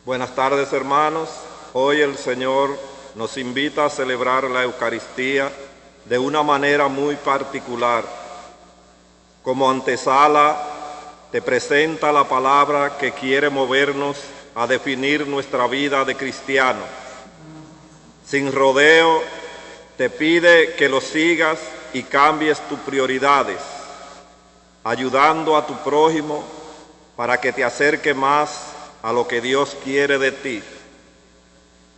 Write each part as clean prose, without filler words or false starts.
Buenas tardes, hermanos. Hoy el Señor nos invita a celebrar la Eucaristía de una manera muy particular. Como antesala, te presenta la palabra que quiere movernos a definir nuestra vida de cristiano. Sin rodeo, te pide que lo sigas y cambies tus prioridades, ayudando a tu prójimo para que te acerque más a lo que Dios quiere de ti.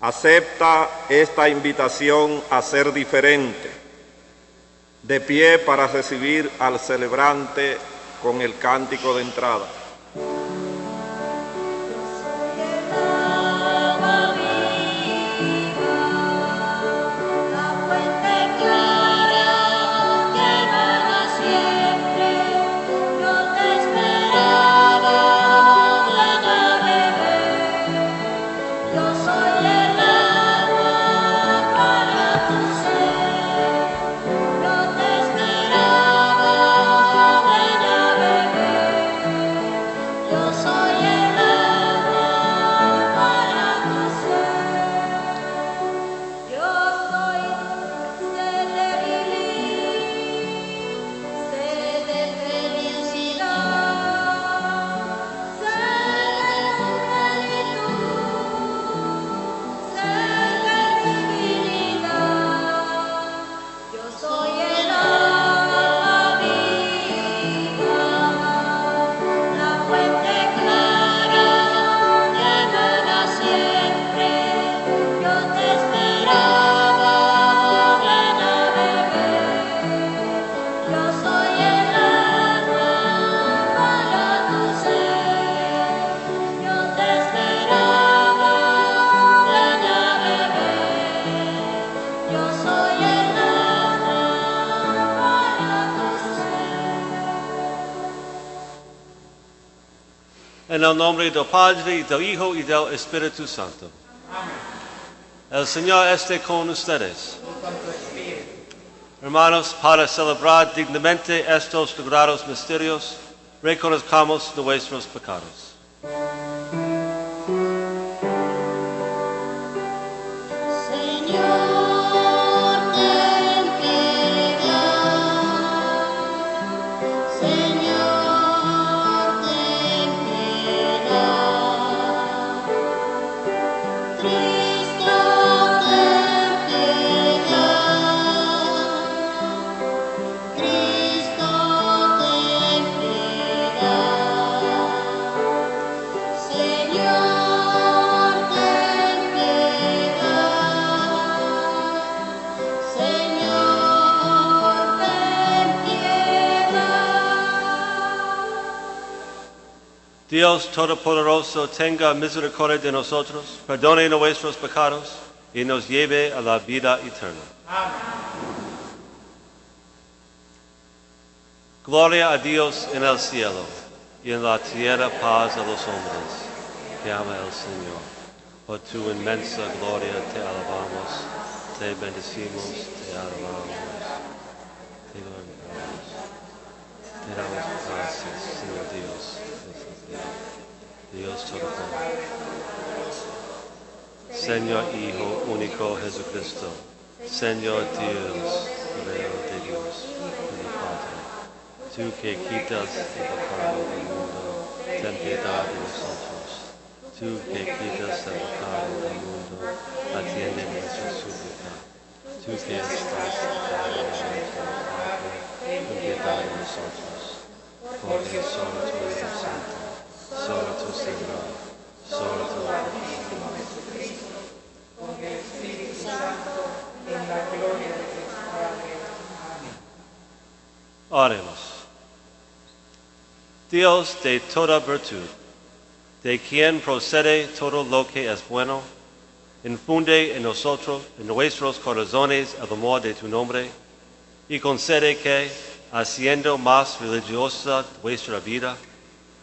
Acepta esta invitación a ser diferente. De pie para recibir al celebrante con el cántico de entrada. En el nombre del Padre, y del Hijo, y del Espíritu Santo. Amén. El Señor esté con ustedes. Hermanos, para celebrar dignamente estos sagrados misterios, reconozcamos nuestros pecados. Dios Todopoderoso tenga misericordia de nosotros, perdone nuestros pecados y nos lleve a la vida eterna. Amén. Gloria a Dios en el cielo y en la tierra paz a los hombres que ama el Señor. Por tu inmensa gloria te alabamos, te bendecimos, te alabamos, te glorificamos, te damos gracias, Señor Dios. Dios Todopoderoso, Señor Hijo único Jesucristo, Señor Dios, Cordero de Dios y del Padre, tú que quitas el pecado del mundo, ten piedad de nosotros. Tú que quitas el pecado del mundo, atiende nuestra súplica. Tú que estás sentado en el Padre, ten piedad de nosotros. Por el solo tu Hijo Santo, solo tu Señor, solo tu Jesucristo, con el Espíritu Santo, en la gloria de Dios Padre. Amén. Oremos. Dios de toda virtud, de quien procede todo lo que es bueno, infunde en nosotros, en nuestros corazones, el amor de tu nombre, y concede que, haciendo más religiosa vuestra vida,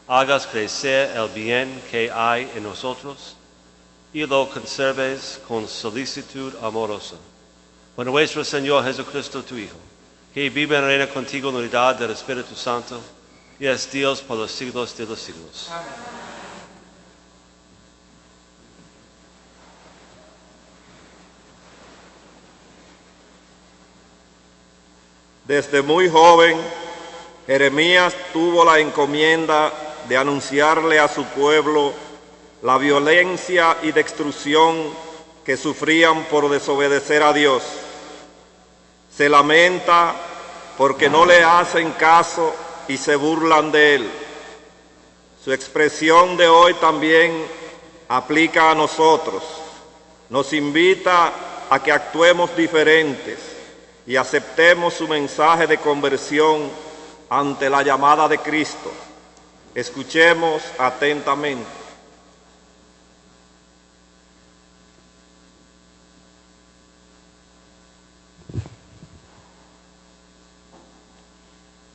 hagas crecer el bien que hay en nosotros y lo conserves con solicitud amorosa. Por nuestro Señor Jesucristo, tu Hijo, que vive y reina contigo en la unidad del Espíritu Santo, y es Dios por los siglos de los siglos. Amén. Desde muy joven, Jeremías tuvo la encomienda de anunciarle a su pueblo la violencia y destrucción que sufrían por desobedecer a Dios. Se lamenta porque no le hacen caso y se burlan de él. Su expresión de hoy también aplica a nosotros. Nos invita a que actuemos diferentes y aceptemos su mensaje de conversión ante la llamada de Cristo. Escuchemos atentamente.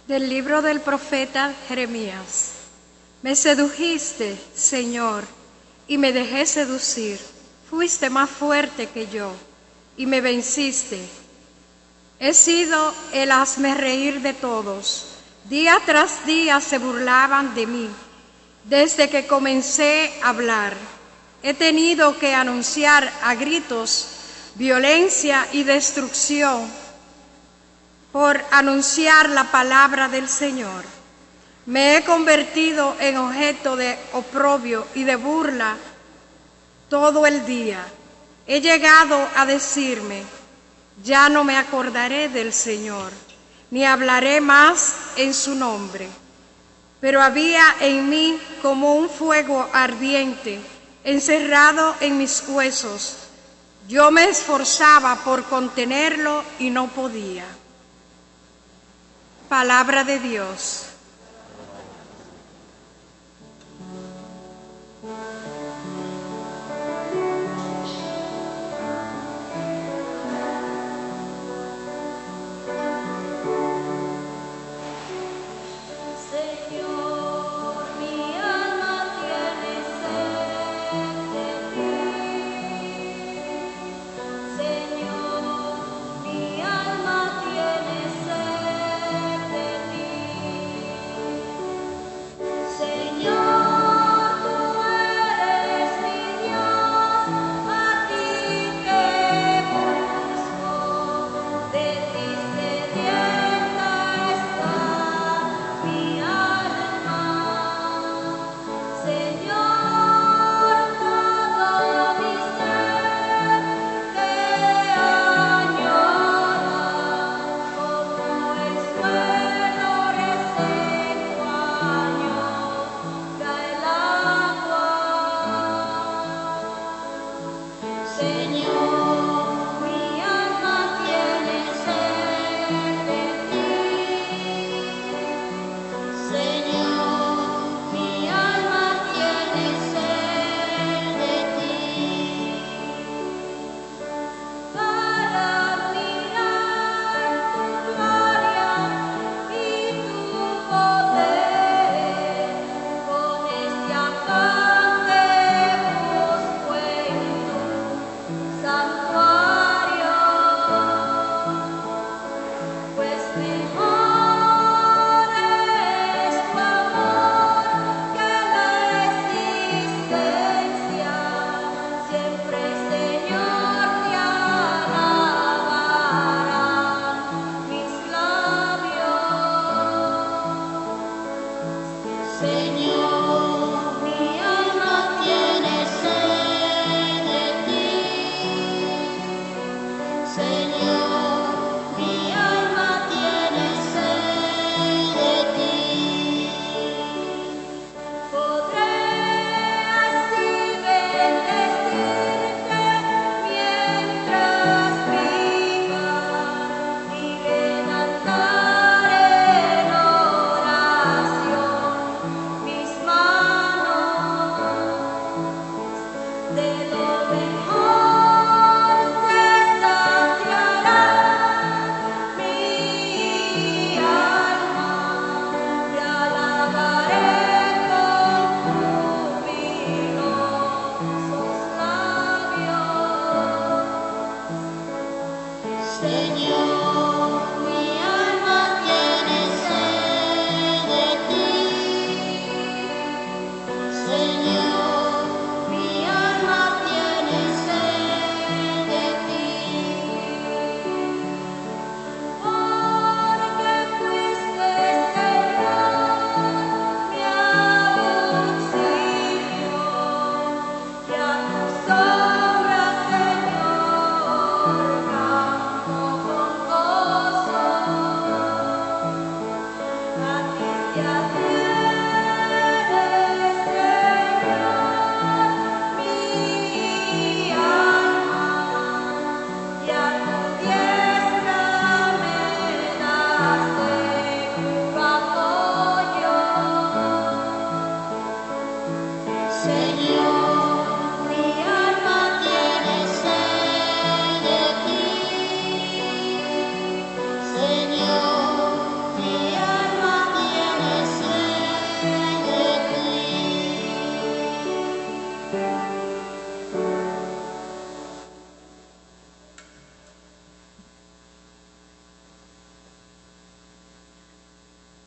Del libro del profeta Jeremías. Me sedujiste, Señor, y me dejé seducir. Fuiste más fuerte que yo, y me venciste. He sido el hazmerreír de todos. Día tras día se burlaban de mí. Desde que comencé a hablar, he tenido que anunciar a gritos violencia y destrucción por anunciar la palabra del Señor. Me he convertido en objeto de oprobio y de burla todo el día. He llegado a decirme, ya no me acordaré del Señor, ni hablaré más en su nombre. Pero había en mí como un fuego ardiente, encerrado en mis huesos. Yo me esforzaba por contenerlo y no podía. Palabra de Dios.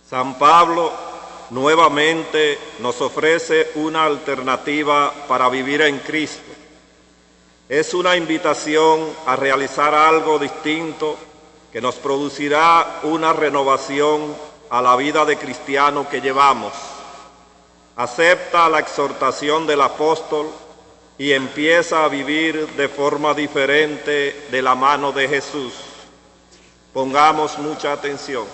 San Pablo nuevamente nos ofrece una alternativa para vivir en Cristo. Es una invitación a realizar algo distinto que nos producirá una renovación a la vida de cristiano que llevamos. Acepta la exhortación del apóstol y empieza a vivir de forma diferente de la mano de Jesús. Pongamos mucha atención.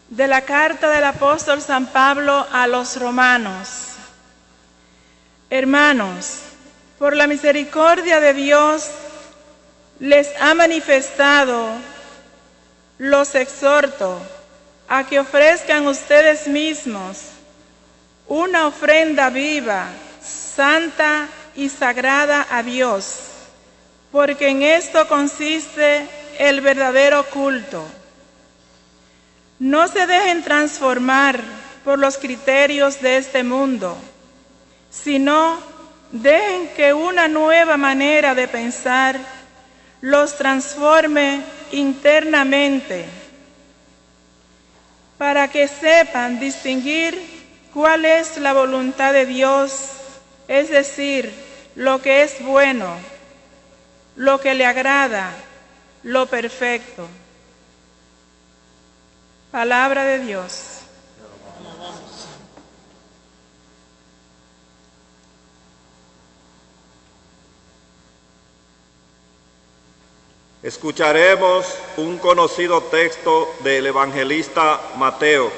De la carta del apóstol San Pablo a los romanos. Hermanos, por la misericordia de Dios les ha manifestado, los exhorto a que ofrezcan ustedes mismos una ofrenda viva, santa y sagrada a Dios, porque en esto consiste el verdadero culto. No se dejen transformar por los criterios de este mundo, sino dejen que una nueva manera de pensar los transforme internamente, para que sepan distinguir cuál es la voluntad de Dios, es decir, lo que es bueno, lo que le agrada, lo perfecto. Palabra de Dios. Escucharemos un conocido texto del evangelista Mateo,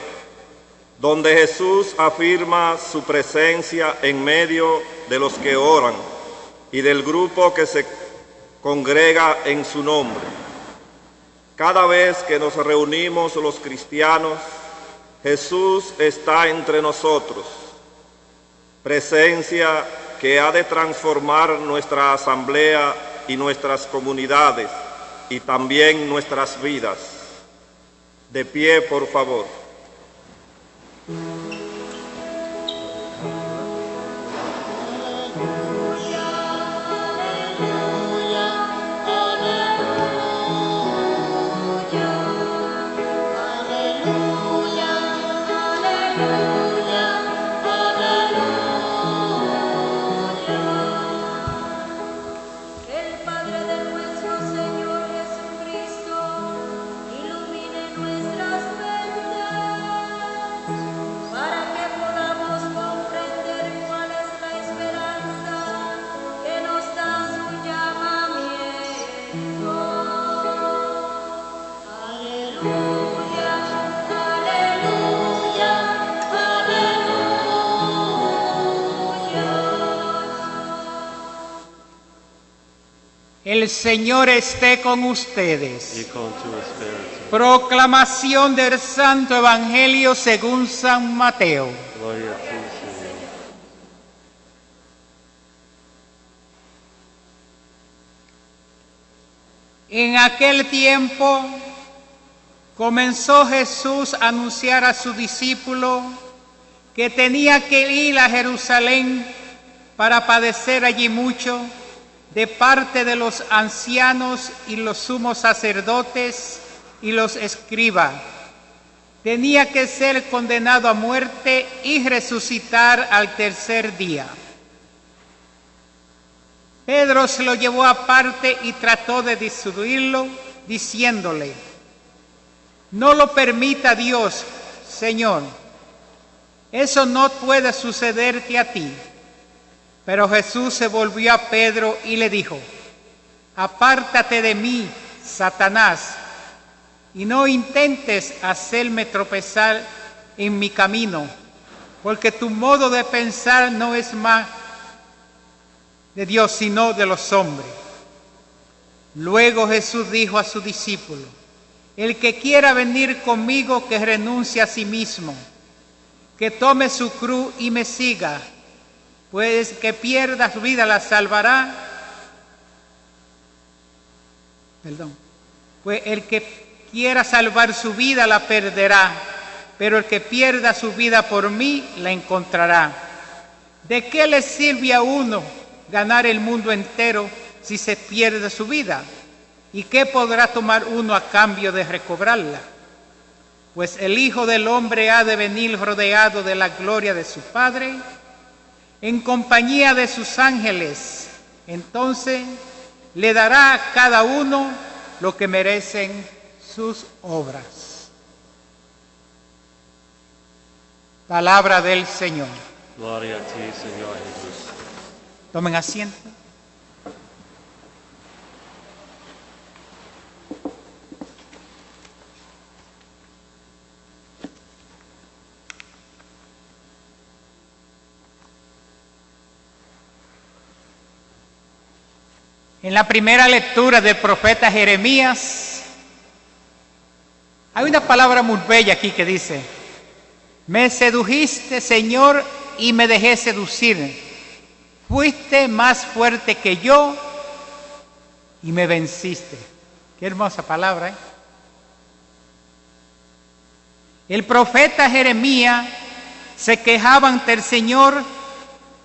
donde Jesús afirma su presencia en medio de los que oran y del grupo que se congrega en su nombre. Cada vez que nos reunimos los cristianos, Jesús está entre nosotros, presencia que ha de transformar nuestra asamblea y nuestras comunidades y también nuestras vidas. De pie, por favor. El Señor esté con ustedes. Y con tu espíritu. Proclamación del Santo Evangelio según San Mateo. Gloria a ti, Señor. En aquel tiempo comenzó Jesús a anunciar a su discípulo que tenía que ir a Jerusalén para padecer allí mucho de parte de los ancianos y los sumos sacerdotes y los escribas. Tenía que ser condenado a muerte y resucitar al tercer día. Pedro se lo llevó aparte y trató de disuadirlo, diciéndole: no lo permita Dios, Señor. Eso no puede sucederte a ti. Pero Jesús se volvió a Pedro y le dijo: apártate de mí, Satanás, y no intentes hacerme tropezar en mi camino, porque tu modo de pensar no es más de Dios, sino de los hombres. Luego Jesús dijo a su discípulo: el que quiera venir conmigo, que renuncie a sí mismo, que tome su cruz y me siga, pues que pierda su vida la salvará. Pues el que quiera salvar su vida la perderá, pero el que pierda su vida por mí la encontrará. ¿De qué le sirve a uno ganar el mundo entero si se pierde su vida? ¿Y qué podrá tomar uno a cambio de recobrarla? Pues el Hijo del Hombre ha de venir rodeado de la gloria de su Padre, en compañía de sus ángeles. Entonces le dará a cada uno lo que merecen sus obras. Palabra del Señor. Gloria a ti, Señor Jesús. Tomen asiento. En la primera lectura del profeta Jeremías, hay una palabra muy bella aquí que dice: me sedujiste, Señor, y me dejé seducir. Fuiste más fuerte que yo y me venciste. Qué hermosa palabra, ¿eh? El profeta Jeremías se quejaba ante el Señor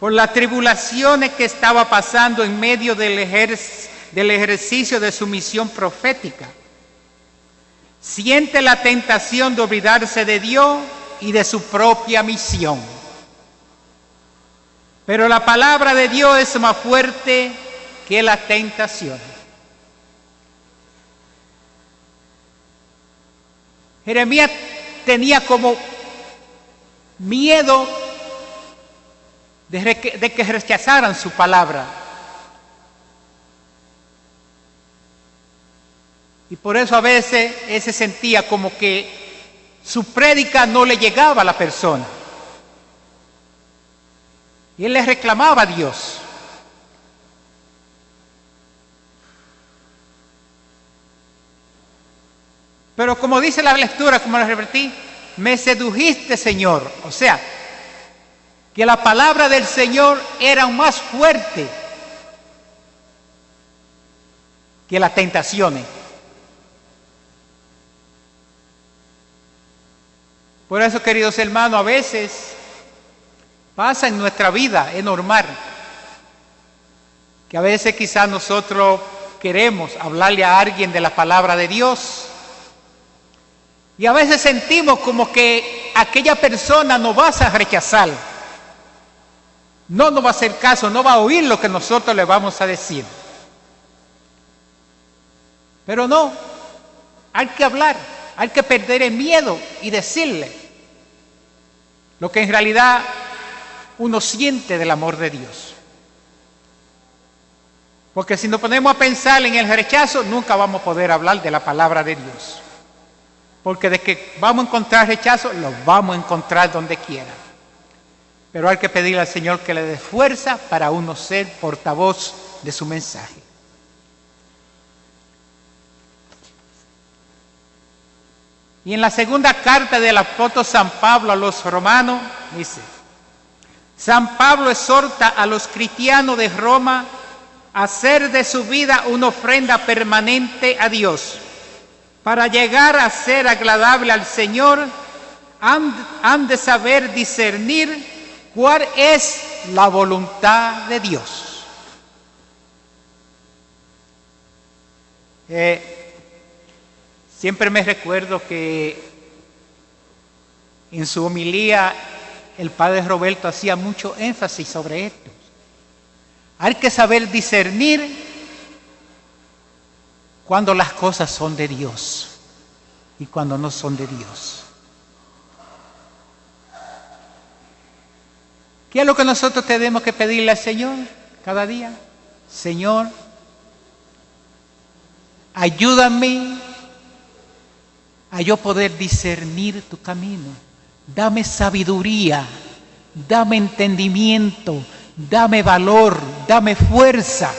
por las tribulaciones que estaba pasando en medio del ejercicio de su misión profética. Siente la tentación de olvidarse de Dios y de su propia misión. Pero la palabra de Dios es más fuerte que la tentación. Jeremías tenía como miedo de que rechazaran su palabra. Y por eso a veces él se sentía como que su prédica no le llegaba a la persona. Y él le reclamaba a Dios. Pero como dice la lectura, como la repetí, me sedujiste, Señor. O sea, que la palabra del Señor era más fuerte que las tentaciones. Por eso, queridos hermanos, a veces pasa en nuestra vida, es normal, que a veces quizás nosotros queremos hablarle a alguien de la palabra de Dios y a veces sentimos como que aquella persona nos va a rechazar. No nos va a hacer caso, no va a oír lo que nosotros le vamos a decir. Pero no, hay que hablar, hay que perder el miedo y decirle lo que en realidad uno siente del amor de Dios. Porque si nos ponemos a pensar en el rechazo, nunca vamos a poder hablar de la palabra de Dios. Porque de que vamos a encontrar rechazo, lo vamos a encontrar donde quiera. Pero hay que pedirle al Señor que le dé fuerza para uno ser portavoz de su mensaje. Y en la segunda carta del apóstol San Pablo a los romanos, dice: San Pablo exhorta a los cristianos de Roma a hacer de su vida una ofrenda permanente a Dios. Para llegar a ser agradable al Señor, han de saber discernir cuál es la voluntad de Dios. Siempre me recuerdo que en su homilía el padre Roberto hacía mucho énfasis sobre esto. Hay que saber discernir cuando las cosas son de Dios y cuando no son de Dios. ¿Qué es lo que nosotros tenemos que pedirle al Señor cada día? Señor, ayúdame a yo poder discernir tu camino. Dame sabiduría, dame entendimiento, dame valor, dame fuerza,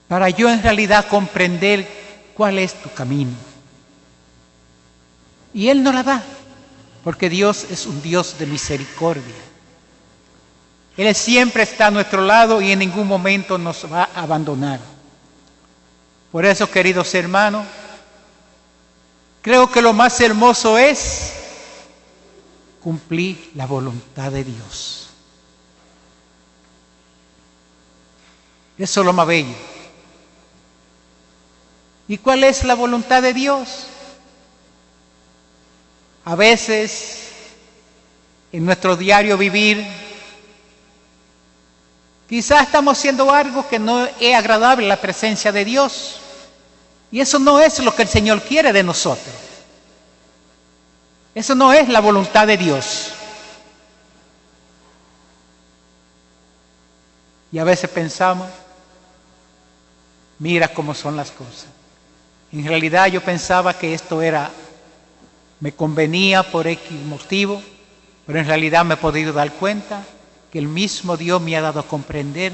para yo en realidad comprender cuál es tu camino. Y Él nos la da, porque Dios es un Dios de misericordia. Él siempre está a nuestro lado y en ningún momento nos va a abandonar. Por eso, queridos hermanos, creo que lo más hermoso es cumplir la voluntad de Dios. Eso es lo más bello. ¿Y cuál es la voluntad de Dios? A veces, en nuestro diario vivir, quizás estamos haciendo algo que no es agradable a la presencia de Dios. Y eso no es lo que el Señor quiere de nosotros. Eso no es la voluntad de Dios. Y a veces pensamos, mira cómo son las cosas. En realidad yo pensaba que esto me convenía por X motivo, pero en realidad me he podido dar cuenta que el mismo Dios me ha dado a comprender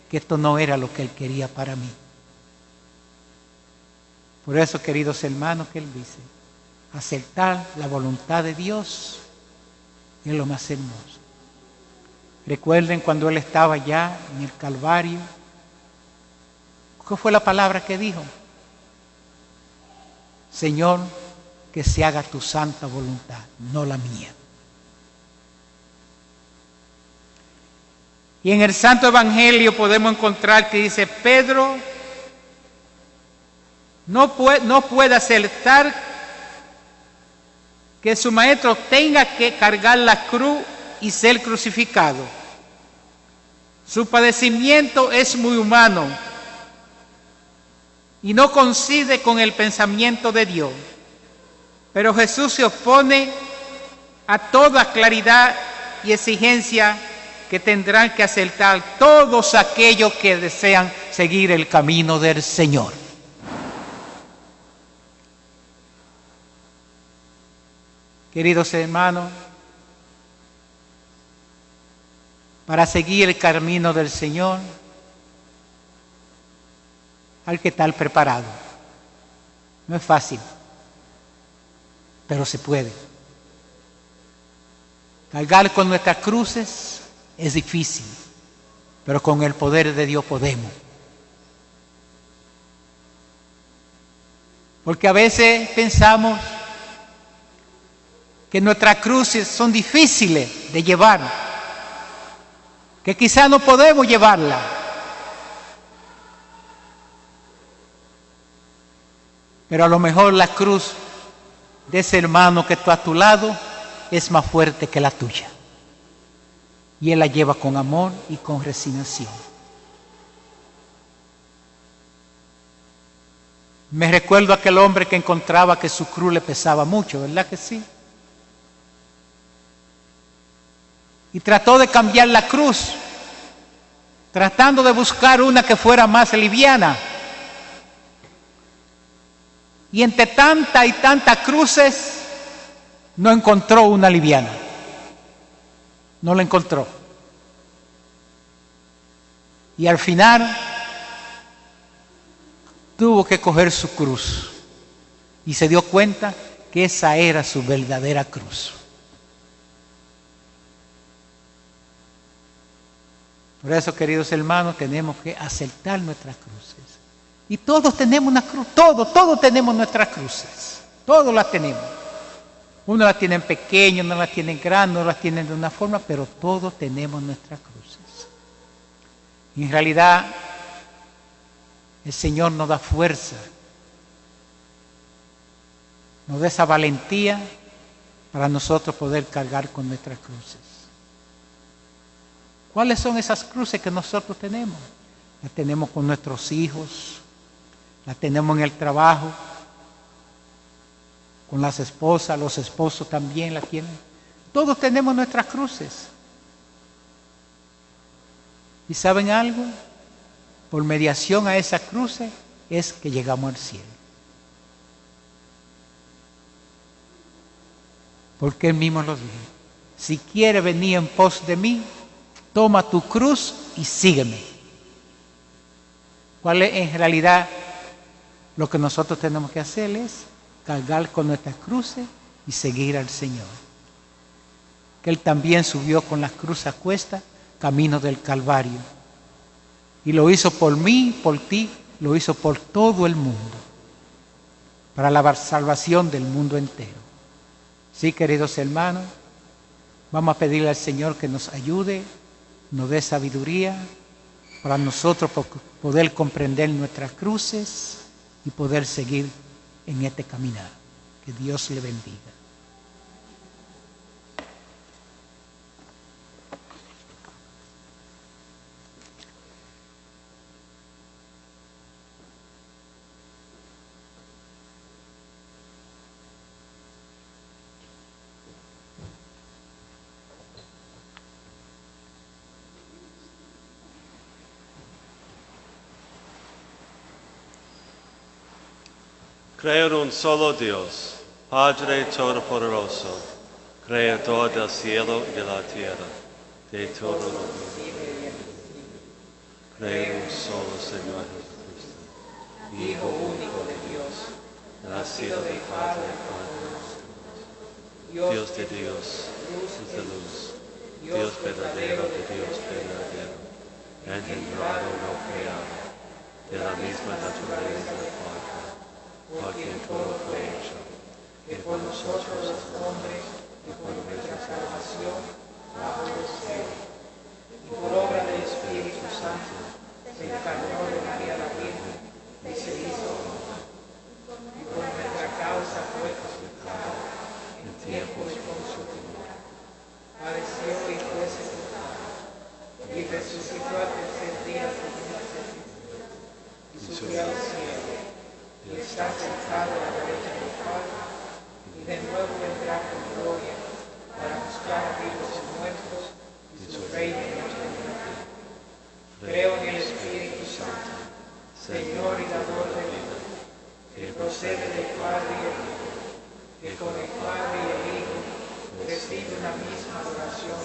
que esto no era lo que Él quería para mí. Por eso, queridos hermanos, que Él dice, aceptar la voluntad de Dios es lo más hermoso. Recuerden cuando Él estaba ya en el Calvario, ¿qué fue la palabra que dijo? Señor, que se haga tu santa voluntad, no la mía. Y en el Santo Evangelio podemos encontrar que dice, Pedro no puede aceptar que su maestro tenga que cargar la cruz y ser crucificado. Su padecimiento es muy humano y no coincide con el pensamiento de Dios. Pero Jesús se opone a toda claridad y exigencia que tendrán que aceptar todos aquellos que desean seguir el camino del Señor. Queridos hermanos, para seguir el camino del Señor hay que estar preparado. No es fácil, pero se puede. Cargar con nuestras cruces es difícil, pero con el poder de Dios podemos. Porque a veces pensamos que nuestras cruces son difíciles de llevar, que quizás no podemos llevarla. Pero a lo mejor la cruz de ese hermano que está a tu lado es más fuerte que la tuya. Y Él la lleva con amor y con resignación. Me recuerdo a aquel hombre que encontraba que su cruz le pesaba mucho, ¿verdad que sí? Y trató de cambiar la cruz, tratando de buscar una que fuera más liviana. Y entre tantas y tantas cruces, no encontró una liviana. No la encontró. Y al final tuvo que coger su cruz. Y se dio cuenta que esa era su verdadera cruz. Por eso, queridos hermanos, tenemos que aceptar nuestras cruces. Y todos tenemos una cruz, todos tenemos nuestras cruces. Todos las tenemos. Unos las tienen pequeñas, unos las tienen grandes, otros las tienen de una forma, pero todos tenemos nuestras cruces. Y en realidad, el Señor nos da fuerza, nos da esa valentía para nosotros poder cargar con nuestras cruces. ¿Cuáles son esas cruces que nosotros tenemos? Las tenemos con nuestros hijos, las tenemos en el trabajo, con las esposas, los esposos también las tienen. Todos tenemos nuestras cruces. ¿Y saben algo? Por mediación a esas cruces es que llegamos al cielo. Porque Él mismo lo dijo. Si quieres venir en pos de mí, toma tu cruz y sígueme. ¿Cuál es en realidad lo que nosotros tenemos que hacer? Es cargar con nuestras cruces y seguir al Señor. que Él también subió con la cruz a cuesta, camino del Calvario. Y lo hizo por mí, por ti, lo hizo por todo el mundo, para la salvación del mundo entero. Sí, queridos hermanos, vamos a pedirle al Señor que nos ayude, nos dé sabiduría para nosotros poder comprender nuestras cruces y poder seguir en este caminar. Que Dios le bendiga. Creo en un solo Dios, Padre Todopoderoso, Creador del cielo y de la tierra, de todo lo que creo en un solo Señor Jesucristo, Hijo único de Dios, nacido de Padre Dios de Dios, luz de luz, Dios verdadero de Dios verdadero, engendrado no creado, de la misma naturaleza del Padre, por quien todo fue hecho, que por nosotros los hombres y por nuestra salvación bajo el cielo, y por obra del Espíritu Santo, se encarnó de María la Virgen y se hizo hombre, y por nuestra causa fue crucificado en tiempos por su temor. Padeció y fue sepultado, y resucitó al tercer día según las Escrituras, y subió al cielo, y está sentado a la derecha del Padre, y de nuevo vendrá con gloria para buscar a vivos y muertos, y su reino eternamente. Creo en el Espíritu Santo, Señor y dador de vida, que procede del Padre y el Hijo, que con el Padre y el Hijo recibe una misma adoración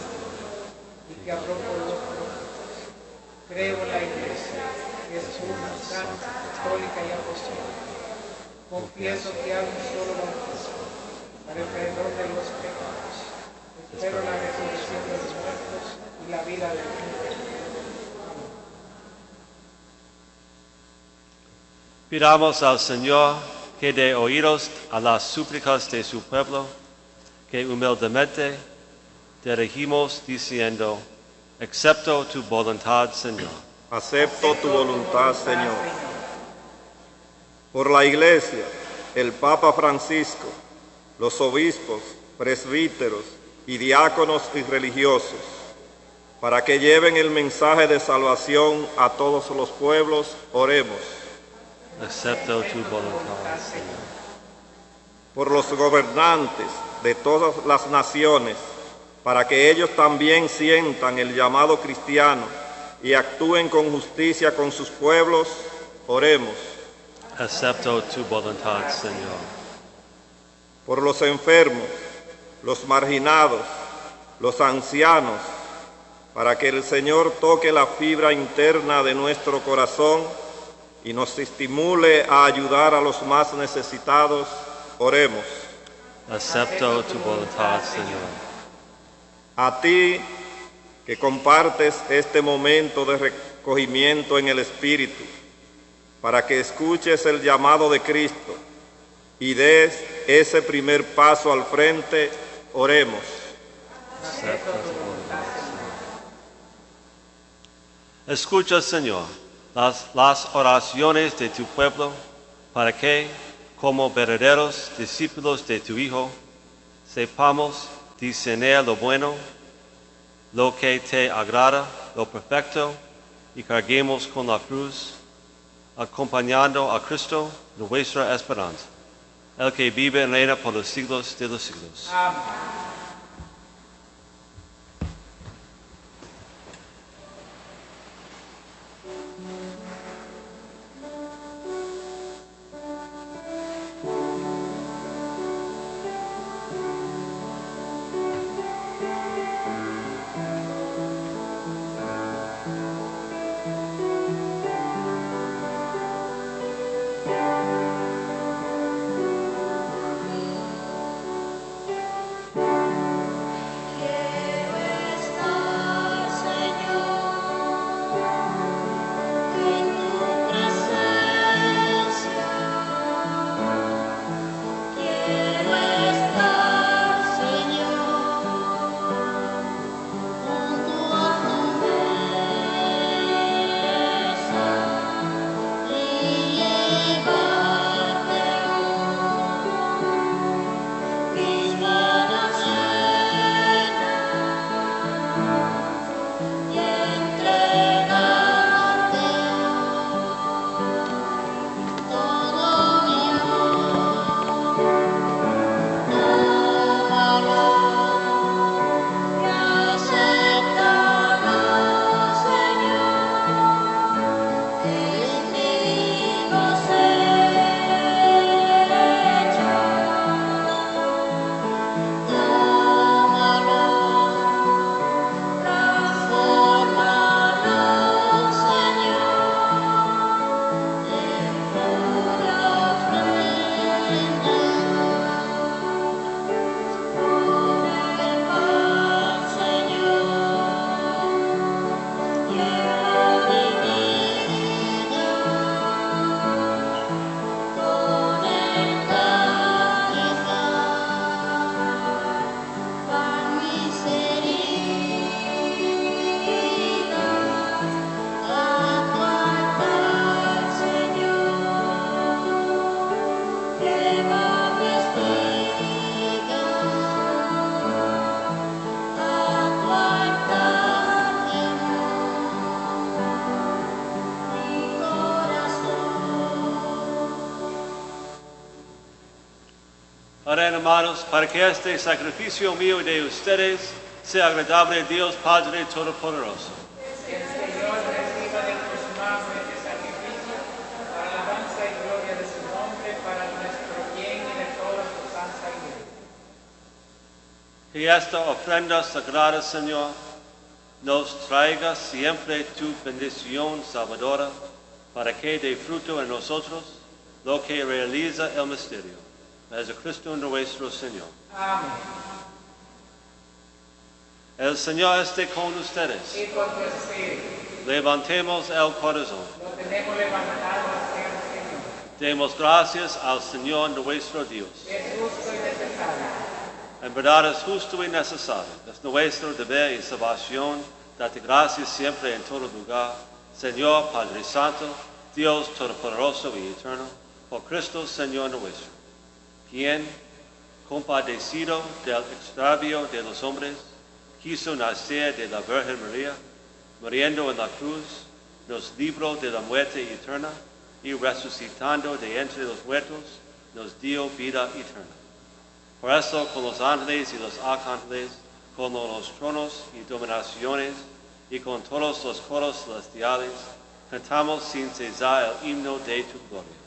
y que habló por los profetas. Creo en la Iglesia, que es una, santa, católica y apostólica. Confieso que hago un solo bautismo para el perdón de los pecados. Espero la resurrección de los muertos y la vida del mundo. Pidamos al Señor que dé oídos a las súplicas de su pueblo, que humildemente dirigimos diciendo: acepto tu voluntad, Señor. Acepto tu voluntad, Señor. Por la Iglesia, el Papa Francisco, los obispos, presbíteros y diáconos y religiosos, para que lleven el mensaje de salvación a todos los pueblos, oremos. Acepto tu voluntad, Señor. Por los gobernantes de todas las naciones, para que ellos también sientan el llamado cristiano y actúen con justicia con sus pueblos, oremos. Acepto tu voluntad, Señor. Por los enfermos, los marginados, los ancianos, para que el Señor toque la fibra interna de nuestro corazón y nos estimule a ayudar a los más necesitados, oremos. Acepto tu voluntad, Señor. A ti, que compartes este momento de recogimiento en el Espíritu, para que escuches el llamado de Cristo y des ese primer paso al frente, oremos. Acepto tu voluntad, Señor. Escucha, Señor, las oraciones de tu pueblo, para que, como verdaderos discípulos de tu Hijo, sepamos discernir lo bueno, lo que te agrada, lo perfecto, y carguemos con la cruz, acompañando a Cristo, nuestra esperanza, el que vive y reina por los siglos de los siglos. Amén. Oren, hermanos, para que este sacrificio mío y de ustedes sea agradable a Dios Padre Todopoderoso. Que el Señor reciba de tus manos este sacrificio para alabanza y gloria de su nombre, para nuestro bien y de toda su santa iglesia. Que esta ofrenda sagrada, Señor, nos traiga siempre tu bendición salvadora, para que dé fruto en nosotros lo que realiza el misterio. Jesucristo nuestro Señor. Amén. El Señor esté con ustedes. Y con tu espíritu. Levantemos el corazón. Lo tenemos levantado hacia el Señor. Demos gracias al Señor nuestro Dios. Es justo y necesario. En verdad es justo y necesario. Es nuestro deber y salvación darte gracias siempre en todo lugar. Señor Padre Santo, Dios Todopoderoso y Eterno, por Cristo Señor nuestro, quien, compadecido del extravío de los hombres, quiso nacer de la Virgen María, muriendo en la cruz, nos libró de la muerte eterna y resucitando de entre los muertos, nos dio vida eterna. Por eso, con los ángeles y los arcángeles, con los tronos y dominaciones, y con todos los coros celestiales, cantamos sin cesar el himno de tu gloria.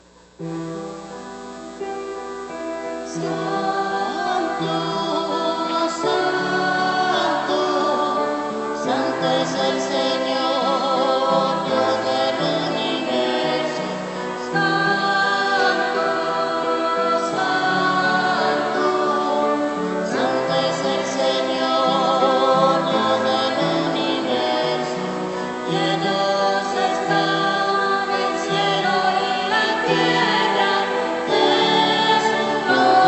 Santo es el Señor, Dios del universo. Santo, santo es el Señor, Dios del universo. Llenos están el cielo y la tierra de su gloria.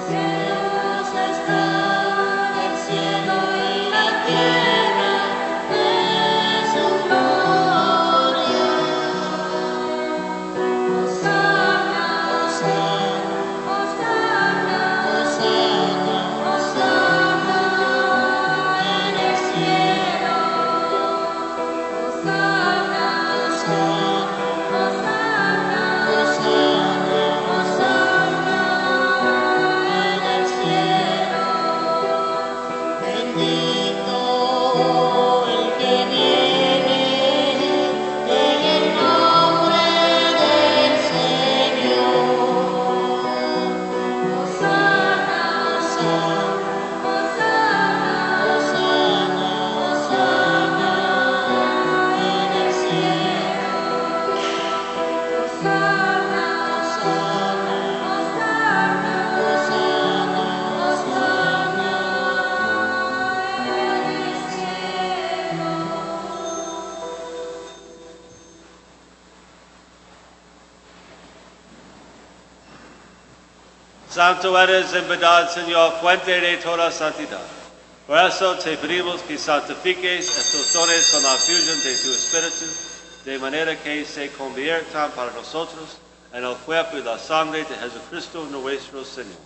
Llenos están el cielo y la tierra de su gloria. Hosanna, Hosanna, Hosanna, Hosanna en el cielo. Hosanna, Hosanna, Hosanna, Hosanna en el cielo. Bendito el que viene en el nombre del Señor. Hosanna, Hosanna, Hosanna, Hosanna en el cielo. Hosanna, Hosanna, Hosanna, Hosanna en el cielo. Santo eres en verdad, Señor, fuente de toda santidad. Por eso te pedimos que santifiques estos dones con la fusión de tu Espíritu, de manera que se conviertan para nosotros en el cuerpo y la sangre de Jesucristo nuestro Señor,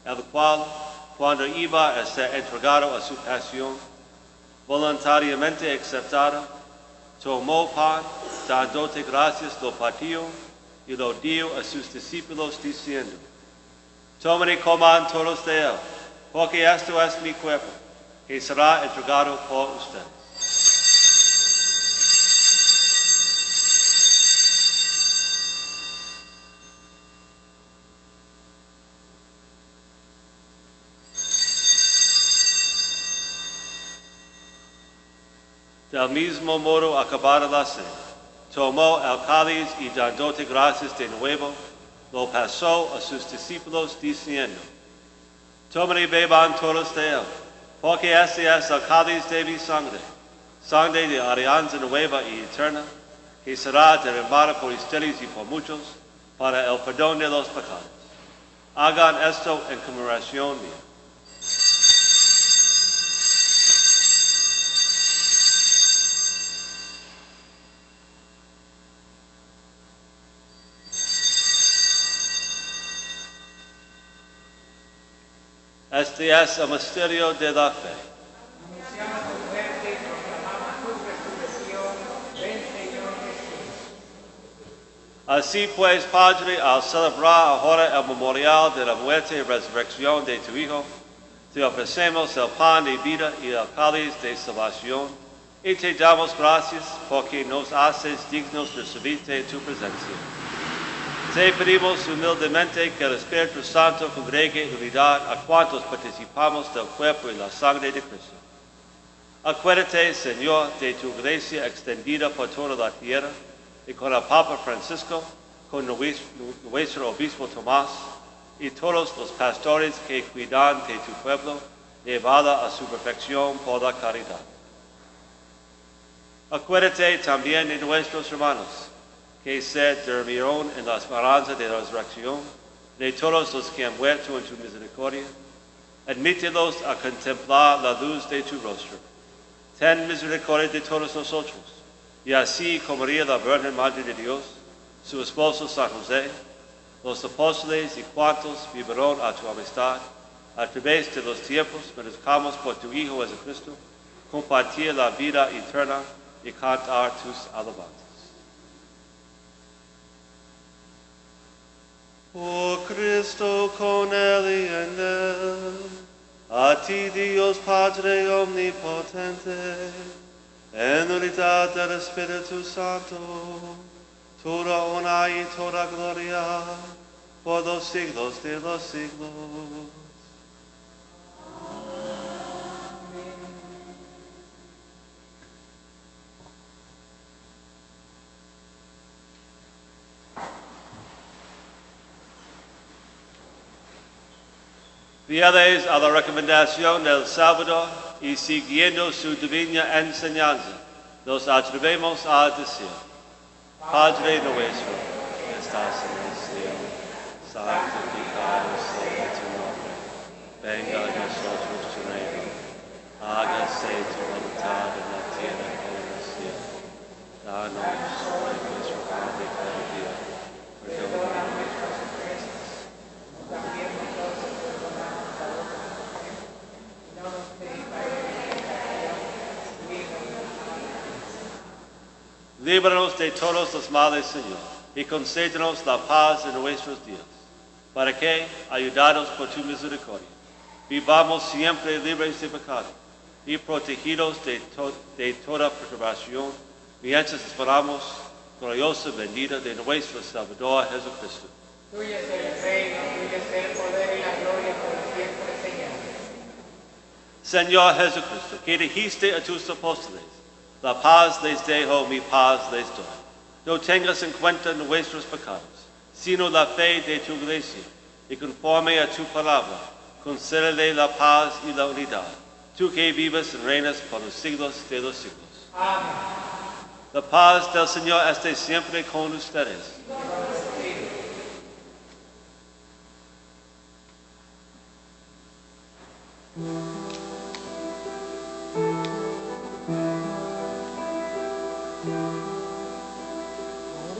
el cual, cuando iba a ser entregado a su pasión, voluntariamente aceptado, tomó pan, dándote gracias, lo partió y lo dio a sus discípulos diciendo: tomen y coman todos de él, porque esto es mi cuerpo, que será entregado por ustedes. Del mismo modo, acabada la cena, tomó el cáliz y dándote gracias de nuevo, lo pasó a sus discípulos diciendo: tomen y beban todos de él, porque este es el cáliz de mi sangre, sangre de alianza nueva y eterna, que será derramada por ustedes y por muchos para el perdón de los pecados. Hagan esto en conmemoración mía. Este es el misterio de la fe. Anunciamos tu muerte y proclamamos tu resurrección. Ven, Señor Jesús. Así pues, Padre, al celebrar ahora el memorial de la muerte y resurrección de tu Hijo, te ofrecemos el pan de vida y el cáliz de salvación, y te damos gracias porque nos haces dignos de servirte en tu presencia. Te pedimos humildemente que el Espíritu Santo congregue unidad a cuantos participamos del cuerpo y la sangre de Cristo. Acuérdate, Señor, de tu iglesia extendida por toda la tierra, y con el Papa Francisco, con nuestro obispo Tomás, y todos los pastores que cuidan de tu pueblo, llevada a su perfección por la caridad. Acuérdate también de nuestros hermanos, que se durmieron en la esperanza de la resurrección, de todos los que han muerto en tu misericordia. Admítelos a contemplar la luz de tu rostro. Ten misericordia de todos nosotros, y así como María, la Virgen Madre de Dios, su esposo San José, los apóstoles y cuantos vivieron a tu amistad, a través de los tiempos, merezcamos por tu Hijo Jesucristo, compartir la vida eterna y cantar tus alabanzas. Por Cristo, con Él y en Él, a ti Dios Padre omnipotente, en unidad del Espíritu Santo, toda honra y toda gloria, por los siglos de los siglos. Fieles a la recomendación del Salvador y siguiendo su divina enseñanza, nos atrevemos a decir: Padre nuestro, que estás en el cielo, santificado sea tu nombre. Venga a nosotros tu reino. Hágase tu voluntad en la tierra como en el cielo. Danos hoy nuestro pan de cada día. Perdona nuestras ofensas. Líbranos de todos los males, Señor, y concédenos la paz en nuestros días, para que, ayudados por tu misericordia, vivamos siempre libres de pecado y protegidos de toda perturbación, mientras esperamos gloriosa venida de nuestro Salvador Jesucristo. Tuyo es el reino, tuyo es el poder y la gloria por siempre, Señor. Señor Jesucristo, que dijiste a tus apóstoles: la paz les dejo, mi paz les doy. No tengas en cuenta nuestros pecados, sino la fe de tu iglesia, y conforme a tu palabra, concédele la paz y la unidad, tú que vives y reinas por los siglos de los siglos. Amén. La paz del Señor esté siempre con ustedes.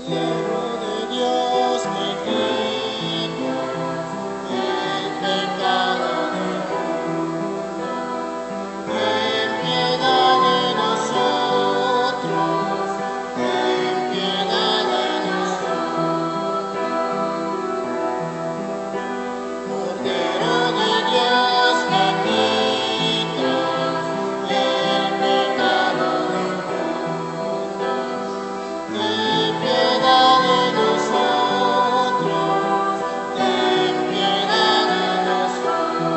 Cordero de Dios que quitas el pecado del mundo, ten piedad de nosotros, ten piedad de nosotros. Cordero de Dios que quitas el pecado del mundo, ten piedad de nosotros, ten piedad de nosotros.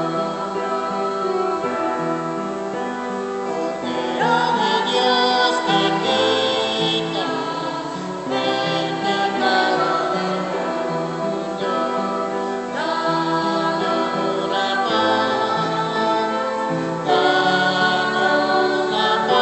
Cordero de Dios que quitas el pecado del mundo, danos la paz, danos la paz, danos la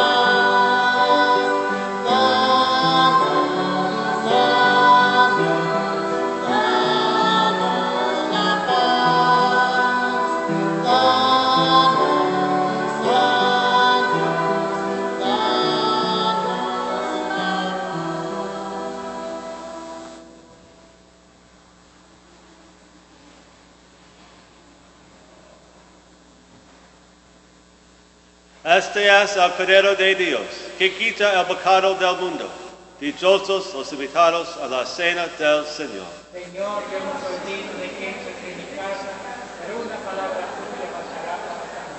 Este es el Cordero de Dios, que quita el pecado del mundo. Dichosos los invitados a la cena del Señor. Señor, yo no soy digno de que entres en mi casa, pero una palabra tuya bastará para sanar.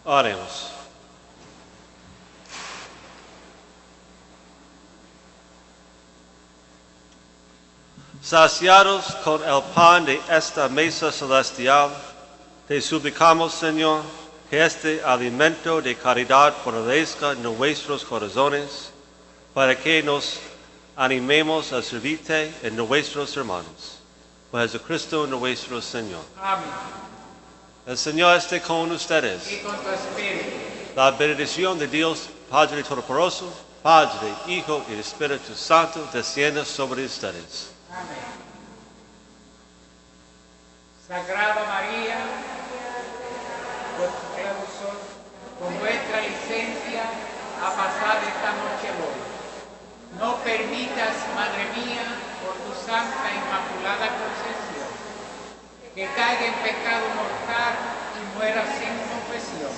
Oremos. Saciados con el pan de esta mesa celestial, te suplicamos, Señor, que este alimento de caridad fortalezca nuestros corazones, para que nos animemos a servirte en nuestros hermanos. Por Jesucristo nuestro Señor. Amén. El Señor esté con ustedes. Y con tu espíritu. La bendición de Dios, Padre Todopoderoso, Padre, Hijo y Espíritu Santo, descienda sobre ustedes. Amén. Sagrada María, con vuestra licencia a pasar esta noche hoy. No permitas, Madre mía, por tu santa e inmaculada concepción, que caiga en pecado mortal y muera sin confesión.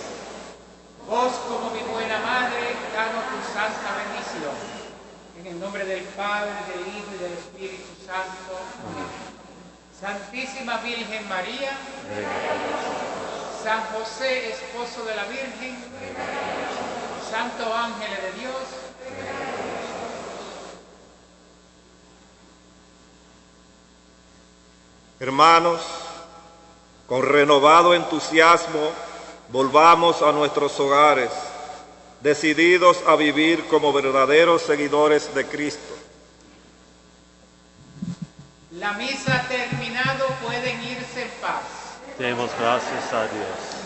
Vos, como mi buena madre, danos tu santa bendición. En el nombre del Padre, del Hijo y del Espíritu Santo. Amén. Santísima Virgen María, San José, esposo de la Virgen, Santo Ángel de Dios, hermanos, con renovado entusiasmo, volvamos a nuestros hogares, decididos a vivir como verdaderos seguidores de Cristo. la misa ha terminado, pueden irse en paz. Demos gracias a Dios.